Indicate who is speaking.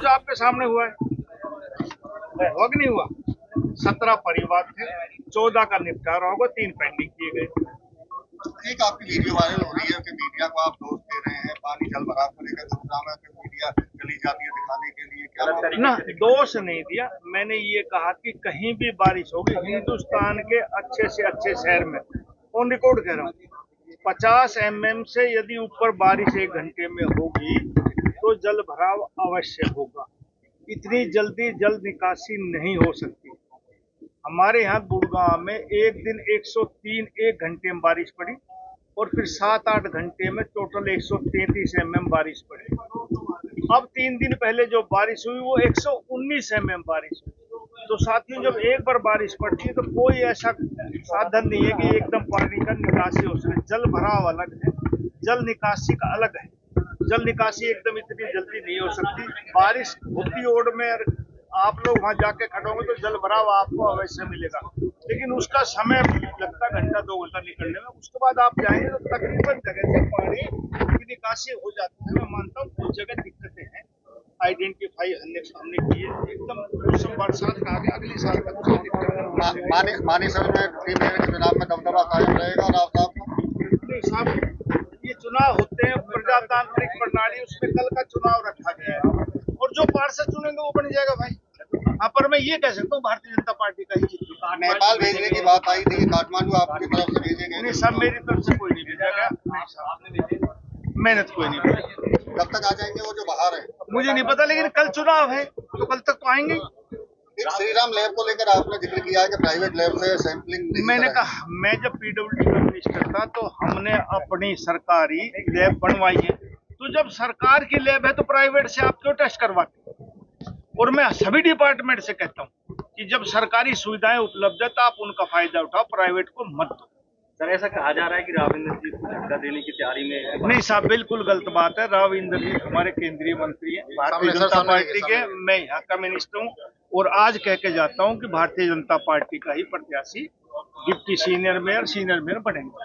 Speaker 1: कुछ आपके सामने हुआ है, हुआ कि नहीं हुआ? 17 परिवार थे, 14 का निपटारा होगा, 3 पेंडिंग किए गए।
Speaker 2: एक आपकी वीडियो वायरल हो रही है कि मीडिया को आप दोष दे रहे हैं, पानी जल भराव को लेकर गुरुग्राम में मीडिया चली जाती है दिखाने के लिए, क्या
Speaker 1: ना, दोष नहीं दिया, मैंने ये कहा कि कहीं भी बारिश होगी हिंदुस्तान के अच्छे से अच्छे शहर में, ऑन रिकॉर्ड कह रहा हूँ, 50 mm से यदि ऊपर बारिश 1 घंटे में होगी तो जल भराव अवश्य होगा। इतनी जल्दी जल निकासी नहीं हो सकती। हमारे यहाँ गुड़गांव में एक दिन 103 1 घंटे में बारिश पड़ी और फिर 7-8 घंटे में टोटल 133 mm बारिश पड़ी। अब 3 दिन पहले जो बारिश हुई वो 119 mm बारिश हुई। तो साथियों, जब एक बार बारिश पड़ती है तो कोई ऐसा साधन नहीं है कि एकदम पानी का निकासी हो सके। जल भराव अलग है, जल निकासी का अलग है। जल निकासी एकदम इतनी जल्दी नहीं हो सकती। बारिश होती ओड़ में आप लोग वहां जाके खड़ोगे तो जल भराव आपको अवश्य मिलेगा, लेकिन उसका समय लगता है 1-2 घंटा निकलने में। उसके बाद आप जाएंगे तो तकरीबन जगह से पानी की निकासी हो जाती है। मैं मानता हूँ कुछ जगह दिक्कतें हैं, आइडेंटिफाई हमने किए, एकदम मौसम बरसात का आगे अगले साल तक कोई दिक्कत
Speaker 2: मानी समय में टीम के चुनाव में दबदबा कायम रहेगा राव साहब?
Speaker 1: नहीं साहब, ये चुनाव होते हैं प्रजातांत्रिक प्रणाली, उसमें कल का चुनाव रखा गया है और जो पार्षद चुनेंगे वो बन जाएगा भाई। हाँ, पर मैं ये कह सकता हूँ भारतीय जनता पार्टी का ही।
Speaker 2: नेपाल भेजने की बात आई थी, काठमांडू आपकी तरफ से भेजे गए?
Speaker 1: नहीं साहब, मेरी तरफ से कोई नहीं भेजा गया, मैंने तो कोई नहीं भेजा।
Speaker 2: कब तक आ जाएंगे वो जो बाहर है?
Speaker 1: मुझे नहीं पता, लेकिन कल चुनाव है तो कल तक तो आएंगे।
Speaker 2: एक श्रीराम लैब को लेकर आपने जिक्र किया है कि प्राइवेट लैब से सैंपलिंग नहीं।
Speaker 1: मैंने कहा, मैं जब पीडब्ल्यूडी का मिनिस्टर था तो हमने अपनी सरकारी लैब बनवाई है, तो जब सरकार की लैब है तो प्राइवेट से आप क्यों टेस्ट करवाते? और मैं सभी डिपार्टमेंट से कहता हूँ कि जब सरकारी सुविधाएं उपलब्ध है तो आप उनका फायदा उठाओ, प्राइवेट को मत दो।
Speaker 3: सर, ऐसा कहा जा रहा है कि राव इंद्रजीत को झटका देने की तैयारी में है।
Speaker 1: नहीं साहब, बिल्कुल गलत बात है। राव इंद्रजीत हमारे केंद्रीय मंत्री हैं भारतीय जनता पार्टी के, मैं यहाँ का मिनिस्टर हूँ और आज कह के जाता हूँ कि भारतीय जनता पार्टी का ही प्रत्याशी डिप्टी सीनियर मेयर बनेंगे।